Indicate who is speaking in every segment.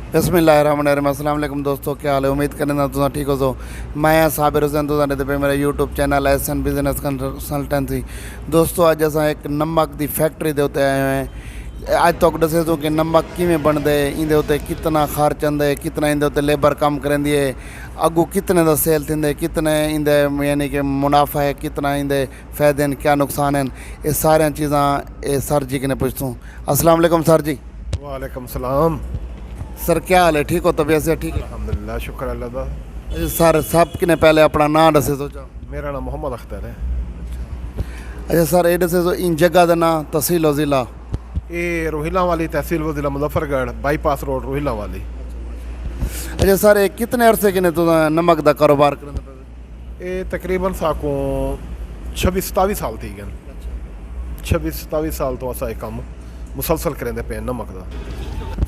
Speaker 1: बिस्मिल्लाहिर्रहमानिर्रहीम। अस्सलाम वालेकुम दोस्तों, क्या हाल है? उम्मीद करना तुम ठीक हो। मैं साबिर हुसैन तुम पे मेरा यूट्यूब चैनल एसन बिजनेस कंसल्टेंसी। दोस्तों अज अस एक नमक की फैक्ट्री के उत्ते आए हैं। अज तक दसे तो कि नमक किमें बनते, इंदे उत्ते कितना खर्च आंदा है, कितना इंदे उत्ते लेबर काम करेंदी है, अगू कितने का सेल थींदे, कितने इंदे यानी कि मुनाफा है, कितना इंदे फायदे हैं, क्या नुकसान हैं, ये सारिया चीज़ां ये सर जी ने पूछतूँ। अस्सलाम वालेकुम सर जी।
Speaker 2: वालेकुम सलाम।
Speaker 1: सर क्या हाल है? ठीक हो? तबीयत से ठीक है?
Speaker 2: अल्हम्दुलिल्लाह, शुक्र अल्लाह दा।
Speaker 1: सर सब किने पहले अपना नाम दसे सोचा।
Speaker 2: मेरा नाम मोहम्मद अख्तर है।
Speaker 1: अच्छा सर ये दसे सो इन जगह का नाम, तहसील और ज़िला?
Speaker 2: ये रोहिला वाली तहसील व ज़िला मुजफ्फरगढ़, बाईपास रोड रोहिला वाली।
Speaker 1: अच्छा सर ये कितने अरसे किने तो नमक का कारोबार करते पे?
Speaker 2: ये तकरीबन साको 26-27 साल थी गए। 26-27 साल तो असा काम मुसलसल करेंदे पे नमक का।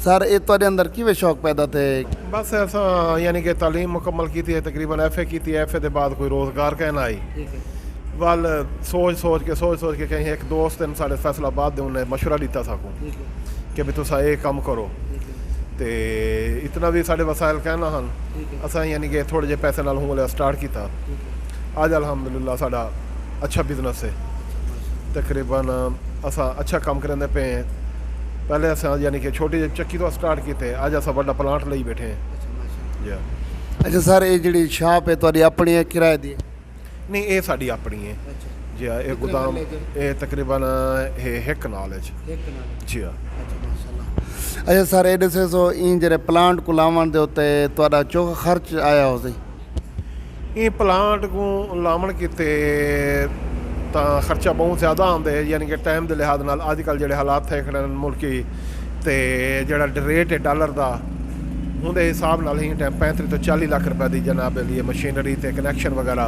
Speaker 1: सर ये तो अंदर किवें शौक पैदा थे?
Speaker 2: बस ऐसा यानी कि तालीम मुकम्मल की थी, तकरीबन FA की थी। FA के बाद कोई रोज़गार कहना आई वाल सोच के कहीं एक दोस्त ने साढ़े फैसलाबाद दे उन्हें मशवरा दिता साको कि भी तुसा ये काम करो, तो इतना भी साढ़े वसाइल कहना हन असा यानी कि थोड़े जे पैसे नाल हूँ स्टार्ट किया। अज अल्हम्दुलिल्लाह साड़ा अच्छा बिजनेस है। तकरीबन असा अच्छा काम करेंदे पे। पहले असा यानी कि छोटी जी चक्की तो स्टार्ट किए, अज असा बड़ा प्लांट ले बैठे हैं जी।
Speaker 1: अच्छा सर ये जी शॉप है तुहाडी अपनी है किराए दी?
Speaker 2: नहीं ये साड़ी अपनी है जी। ये गोदाम ये तकरीबन एक नाल है जी।
Speaker 1: अच्छा सर ये दसे सो इन जे प्लांट को लावन दे उत्ते तुहाडा चोखा खर्च आया हो सी?
Speaker 2: ये प्लांट को लावन किते तो खर्चा बहुत ज़्यादा आंदे, यानी कि टाइम के लिहाज नाल अजकल जो हालात थे खड़े मुल्की तो जोड़ा रेट है डॉलर का उनके हिसाब नाल ही टाइम 35 तो 40 लाख रुपए की जनाब लिए मशीनरी ते कनैक्शन वगैरह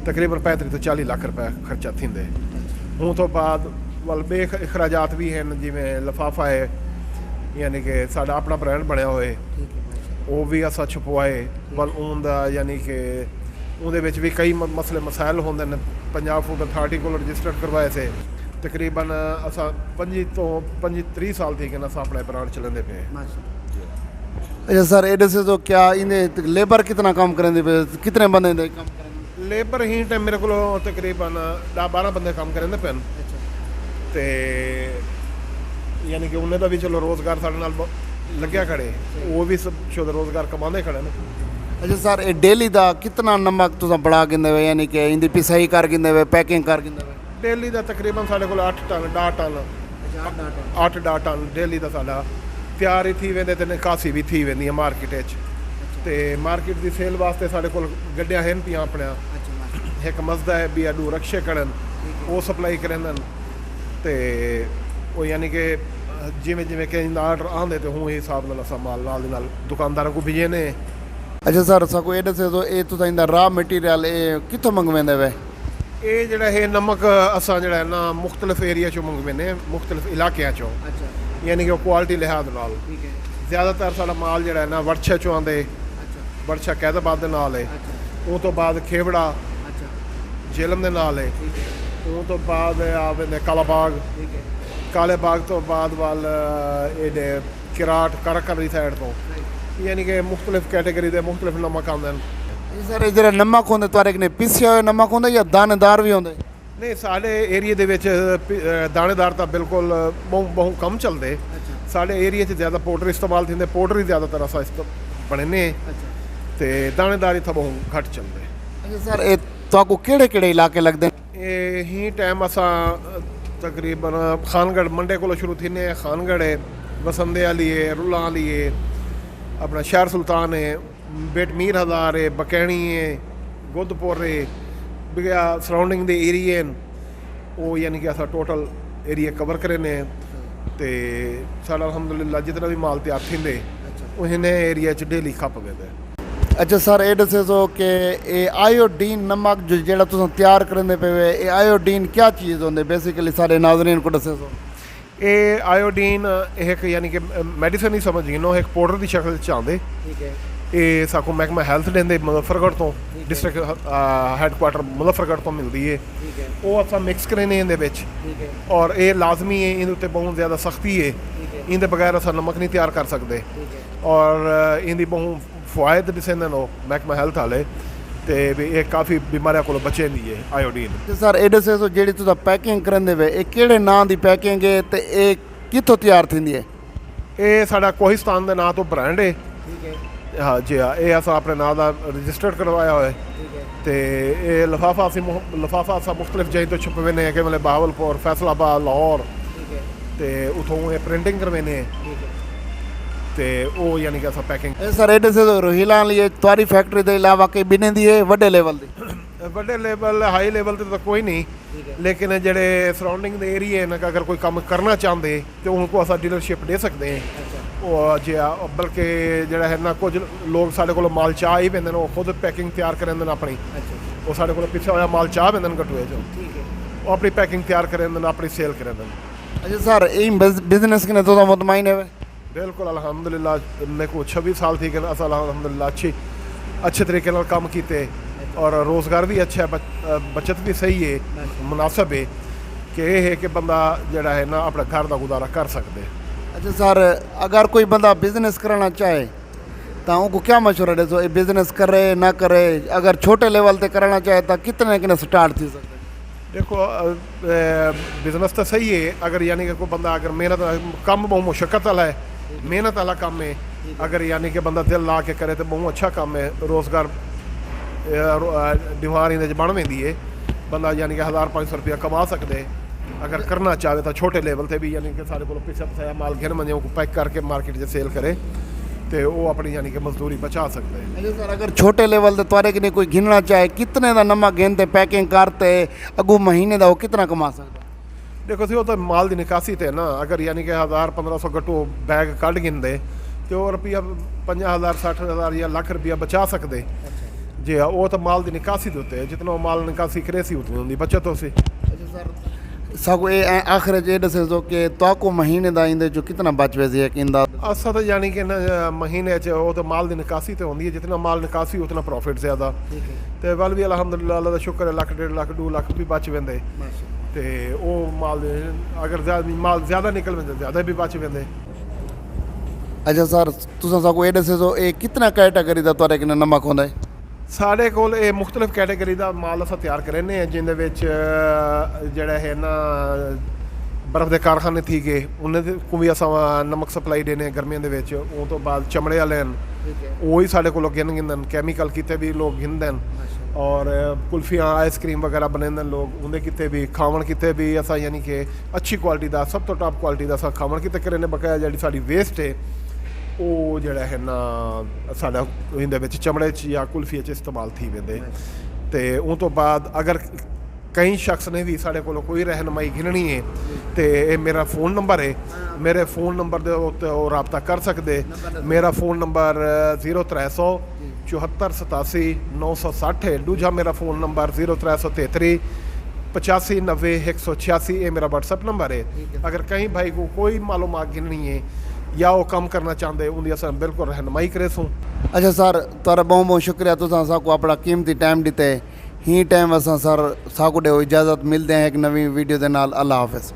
Speaker 2: तकरीबन 35 तो 40 लाख रुपए खर्चा थींदे। हूँ तो बाद वाल बे अखराजात भी हैं, जिमें लिफाफा है यानी कि साडा अपना ब्रांड बनया होए वो भी असा छुपवाए वाल ऊन दा, यानी कि उहदे विच भी कई मसले मसाइल होंदे ने। पंजाब फूड अथॉरिटी को रजिस्टर्ड करवाए थे। तकरीबन असा 25-30 साल थी कि असा अपना ब्रांड चलते पे।
Speaker 1: अच्छा सर ये दसे तो क्या इन्हें लेबर कितना काम करेंदे पे, कितने बंदे दे काम करेंदे?
Speaker 2: लेबर ही टाइम मेरे को तकरीबन 10-12 बंदे काम करेंदे पे ते यानी कि उन्हें भी चलो रोज़गार साढ़े नाल लग्या खड़े, वो भी सब शुद्ध रोज़गार कमाते खड़े ने।
Speaker 1: अच्छा सर ये डेली का कितना नमक तुम बड़ा गिंदे वे, यानी कि इंदी पिसाई कर गिंदे वे, पैकिंग कर गिंदे वे?
Speaker 2: डेली का तकरीबन साढ़े को 8 टन 10 टन 8-10 टन डेली का साढ़ा तैयार ही थी वेंदे ते निकासी भी थी वेंदी है मार्केट ते मार्केट की सेल वास्ते साढ़े को गड्डियां हैं पियां अपने। एक मजदा है भी अडू रक्शे कड़न वो सप्लाई करेंदन ते वो यानी कि जिमें जिमें कहीं आर्डर आंदे तो हूँ हिसाब नाल असा माल नाल दुकानदारों को भेजने।
Speaker 1: अच्छा सर सको ये दसे तो ये तुम इंदा रॉ मटीरियल ये कितों मंगवेंदे वे?
Speaker 2: ये जड़ा है नमक असा जड़ा है ना मुख्तलिफ एरिया चो मंगवेने, मुख्तलिफ इलाके चो, यानी कि क्वालिटी लिहाज नाल। ज़्यादातर साड़ा माल जड़ा है ना वर्षा चो आंदे, वर्षा कैदाबाद दे नाल है, उस तो बाद खेवड़ा झेलम दे नाल है, उस तो बाद आवेंदे कालाबाग, काले बाग तो बाद वाल ये किराट करकर दी साइड तो, यानी कि मुख्तलिफ कैटेगरी के मुख्तलिफ नमक आंदे।
Speaker 1: सर ये जो नमक होंगे तुहाडे कने पिसिया हुआ नमक होंगे या दानेदार भी होंगे?
Speaker 2: नहीं साढ़े एरिए दे विच दानेदार तो बिल्कुल बहुत कम चलते। साढ़े एरिए च ज़्यादा पाउडर इस्तेमाल थींदे, पाउडर ही ज़्यादातर असा बने ते दानेदार इत्थै बहुत घट चलते।
Speaker 1: अच्छा सर ये तुहाकू केड़े इलाके लगदे?
Speaker 2: ये ही टाइम असा तकरीबन खानगढ़ मंडे को शुरू थीने, खानगढ़ है, बसंदे आली है, रुला आली है, अपना शहर सुल्तान है, बेट मीर हज़ार है, बकैनी है, गुदपुर है, बिगया सराउंडिंग दे एरिए वो यानी कि असा टोटल एरिया कवर करेने ते साड़ा अल्हम्दुलिल्लाह जितना भी माल तैयार थींदे उन्हें एरिया च डेली खप वेंदे।
Speaker 1: अच्छा सर ये दसे सो कि ये आयोडीन नमक जो जेड़ा तुम तैयार करेंदे पे वे, ये आयोडीन क्या चीज़ होंदे बेसिकली सारे नाज़रीन को दसे सो?
Speaker 2: ये आयोडीन एक यानी कि मेडिसिन ही समझ गिनो, एक पाउडर की शक्ल च आंदे। ये साको महकमा हैल्थ देंदे मुजफ्फरगढ़ तो, डिस्ट्रिक्ट हैडकुआटर मुजफ्फरगढ़ तो मिलती है, वो असा मिक्स करेने इहदे विच और ये लाजमी है, इन उत्ते बहुत ज़्यादा सख्ती है ਇਹਦੇ ਬਗੈਰ ਅਸਾਂ ਨਮਕ ਨਹੀਂ ਤਿਆਰ ਕਰ ਸਕਦੇ ਔਰ ਇਹਦੀ ਬਹੁਤ ਫਵਾਇਦ ਦਿਸਦੇ ਨੇ ਮਹਿਕਮਾ ਹੈਲਥ ਵਾਲੇ ਤੇ ਵੀ ਇਹ ਕਾਫੀ ਬਿਮਾਰੀਆਂ ਕੋਲੋਂ ਬਚੇਂਦੀ ਹੈ ਆਇਓਡੀਨ।
Speaker 1: ਤੇ ਸਰ ਇਹਦੇ ਸੇ ਜਿਹੜੀ ਤੁਸੀਂ ਪੈਕਿੰਗ ਕਰਦੇ ਵੇ ਇਹ ਕਿਹੜੇ ਨਾਂ ਦੀ ਪੈਕਿੰਗ ਹੈ ਤੇ ਇਹ ਕਿੱਥੋਂ ਤਿਆਰ ਥींदी है?
Speaker 2: ਇਹ ਸਾਡਾ ਕੋਹਿਸਤਾਨ ਦੇ ਨਾਂ ਤੋਂ ਬ੍ਰਾਂਡ ਹੈ। ਹਾਂ ਜੀ ਹਾਂ, ਇਹ ਅਸਾਂ ਆਪਣੇ ਨਾਂ ਦਾ ਰਜਿਸਟਰਡ ਕਰਵਾਇਆ ਹੋਇਆ ਤੇ ਇਹ ਲਿਫਾਫਾ ਅਸਾਂ ਮੁxtਲਿਫ ਜਗ੍ਹਾ ਤੋਂ ਛਪਵੇ ਨੇ ਕਿ ਮਤਲਬ ਬਹਾਵਲਪੁਰ, ਫੈਸਲਾਬਾਦ, ਲਾਹੌਰ ਤੇ ਉਥੋਂ ਇਹ ਪ੍ਰਿੰਟਿੰਗ ਕਰਵੇ ਨੇ ਤੇ ਉਹ ਯਾਨੀ ਕਿ ਅਸਾਂ ਪੈਕਿੰਗ।
Speaker 1: ਇਹ ਸਰ ਇਹਦੇ ਸੇ ਰੋਹਿਲਾ ਲਈ ਤੁਹਾਡੀ ਫੈਕਟਰੀ ਦੇ ਇਲਾਵਾ ਕਈ ਬਿਨੇ ਦੀ ਹੈ ਵੱਡੇ ਲੈਵਲ ਦੀ?
Speaker 2: ਵੱਡੇ ਲੈਵਲ ਹਾਈ ਲੈਵਲ ਤੇ ਤਾਂ ਕੋਈ ਨਹੀਂ, ਲੇਕਿਨ ਜਿਹੜੇ ਸਰਾਊਂਡਿੰਗ ਦੇ ਏਰੀਏ ਨੇ ਅਗਰ ਕੋਈ ਕੰਮ ਕਰਨਾ ਚਾਹੁੰਦੇ ਤੇ ਉਹਨਾਂ को ਅਸਾਂ ਡੀਲਰਸ਼ਿਪ ਦੇ ਸਕਦੇ ਹਾਂ। ਉਹ ਜੇ ਬਲਕਿ ਜਿਹੜਾ ਹੈ ਨਾ ਕੁਝ ਲੋਕ ਸਾਡੇ ਕੋਲ ਮਾਲ ਚਾਹ ਹੀ ਪੈਂਦੇ ਨੇ, ਉਹ ਖੁਦ ਪੈਕਿੰਗ ਤਿਆਰ ਕਰਦੇ ਨੇ ਆਪਣੀ। ਉਹ ਸਾਡੇ ਕੋਲ ਪਿੱਛੇ ਹੋਇਆ ਮਾਲ ਚਾਹ ਪੈਂਦੇ ਨੇ ਕਟੂਏ 'ਚੋਂ, ਉਹ ਆਪਣੀ ਪੈਕਿੰਗ ਤਿਆਰ ਕਰਦੇ ਨੇ, ਆਪਣੀ ਸੇਲ ਕਰਦੇ ਨੇ।
Speaker 1: अच्छा सर ये बिजनेस के तो मुतमईन है?
Speaker 2: बिल्कुल अल्हम्दुलिल्लाह मेरे को 26 साल थी कि असल अल्हम्दुलिल्लाह अच्छे तरीके नाल काम किए और रोज़गार भी अच्छा है, बचत भी सही है, मुनासिब है कि यह है कि बंदा जड़ा है ना अपने घर का गुजारा कर सकते।
Speaker 1: अच्छा सर अगर कोई बंदा बिजनेस करना चाहे तो उनको क्या मशवरा दे सो बिजनेस करे ना करे? अगर छोटे लेवल पे करना चाहे तो कितने के स्टार्ट थी सकते?
Speaker 2: देखो बिजनेस तो सही है अगर यानी कि कोई बंदा अगर मेहनत काम बहुत मुशक्क़त वाला है, मेहनत वाला काम है, अगर यानी कि बंदा दिल ला के करे तो बहुत अच्छा काम है। रोज़गार दीवार इन बन वेंदी है, बंदा यानी कि 1500 रुपया कमा सकते अगर करना चाहे तो छोटे लेवल पर भी यानी कि सारे को पिछले पसाया माल घिन मंजे को पैक करके मार्केट से सेल करे तो वो अपनी यानी कि मजदूरी बचा सकते हैं।
Speaker 1: अच्छा सर अगर छोटे लेवल ते तुआरे कि कोई गिनना चाहे कितने का नमक गिनते पैकिंग करते अगू महीने का वो कितना कमा सकता?
Speaker 2: देखो सी वो तो माल की निकासी थे ना, अगर यानी कि 1000-1500 गट्टू बैग कढ़ गिनते तो रुपया 50,000-60,000 या लाख रुपया बचा सकते जी हाँ। वो तो माल की निकासी होते जितना माल निकासी करे सी उतनी होंगी बचत हो सी।
Speaker 1: अच्छा सर सगो आखिर ये दसे जो कि तो महीने का इंदे जो कितना बच वैसे है इंदा?
Speaker 2: असा तो यानी कि महीने वो तो माल की निकासी तो होंगी है, जितना माल निकासी उतना प्रॉफिट ज़्यादा तो वल भी अलहमदुलिल्लाह अल्लाह का शुक्र है, लाख 1.5 लाख 2 लाख भी बच वेंदे तो वो माल अगर माल ज़्यादा निकल वेंदे ज़्यादा भी बच वेंदे।
Speaker 1: अच्छा सर तुसा सगो ये दसे जो ये कितना कैटेगरी का तुआरे कि नमक होंदा है?
Speaker 2: ਸਾਡੇ ਕੋਲ ਇਹ ਮੁxtਲਿਫ ਕੈਟਾਗਰੀ ਦਾ ਮਾਲ ਅਸਾਂ ਤਿਆਰ ਕਰਨੇ ਆ, ਜਿਹਦੇ ਵਿੱਚ ਜਿਹੜਾ ਹੈ ਨਾ ਬਰਫ਼ ਦੇ ਕਾਰਖਾਨੇ ਠੀਕੇ ਉਹਨਾਂ ਦੇ ਕੋ ਵੀ ਅਸਾਂ ਨਮਕ ਸਪਲਾਈ ਦੇਣੇ ਗਰਮੀਆਂ ਦੇ ਵਿੱਚ। ਉਹ ਤੋਂ ਬਾਅਦ ਚਮੜੇ ਵਾਲੇ ਹਨ ਉਹ ਹੀ ਸਾਡੇ ਕੋਲੋਂ ਗਿੰਦੇ ਕੈਮੀਕਲ ਕਿਤੇ ਵੀ ਲੋਕ ਗਿੰਦੇ ਔਰ ਕੁਲਫੀਆਂ ਆਈਸਕ੍ਰੀਮ ਵਗੈਰਾ ਬਣਾਉਂਦੇ ਲੋਕ ਉਹਦੇ ਕਿਤੇ ਵੀ ਖਾਵਣ ਕਿਤੇ ਵੀ ਅਸਾਂ ਯਾਨੀ ਕਿ ਅੱਛੀ ਕੁਆਲਿਟੀ ਦਾ ਸਭ ਤੋਂ ਟਾਪ ਕੁਆਲਿਟੀ ਦਾ ਅਸਾਂ ਖਾਵਣ ਕਿਤੇ ਕਰਨੇ ਬਕਾਇਆ ਜਿਹੜੀ ਸਾਡੀ ਵੇਸਟ ਹੈ ਉਹ ਜਿਹੜਾ ਹੈ ਨਾ ਸਾਡਾ ਇਹਦੇ ਵਿੱਚ ਚਮੜੇ 'ਚ ਜਾਂ ਕੁਲਫੀ 'ਚ ਇਸਤੇਮਾਲ ਥੀ वेंदे ਤੇ ਉਹ ਤੋਂ ਬਾਅਦ ਅਗਰ ਕਈ ਸ਼ਖਸ ਨੇ ਵੀ ਸਾਡੇ ਕੋਲੋਂ ਕੋਈ ਰਹਿਨਮਾਈ ਗਿਣਨੀ ਹੈ ਤੇ ਇਹ ਮੇਰਾ फ़ोन नंबर है, मेरे फ़ोन नंबर ਦੇ ਉੱਤੇ ਉਹ ਰਾਬਤਾ ਕਰ ਸਕਦੇ। ਮੇਰਾ फ़ोन नंबर 0300 74 87 960 है। दूजा मेरा फ़ोन नंबर 0333 85 90 186 ये मेरा WhatsApp नंबर है। अगर कहीं भाई को कोई मालूमात गिननी है या वो काम करना चाहते उनकी अस बिल्कुल रहनुमाई करे सूँ।
Speaker 1: अच्छा सर तारा बहुत बहुत शुक्रिया तुसा साको अपना कीमती टाइम दिते ही टाइम असा सर साको दे इजाज़त मिलते हैं एक नवी वीडियो के नाल। अल्लाह हाफिज़।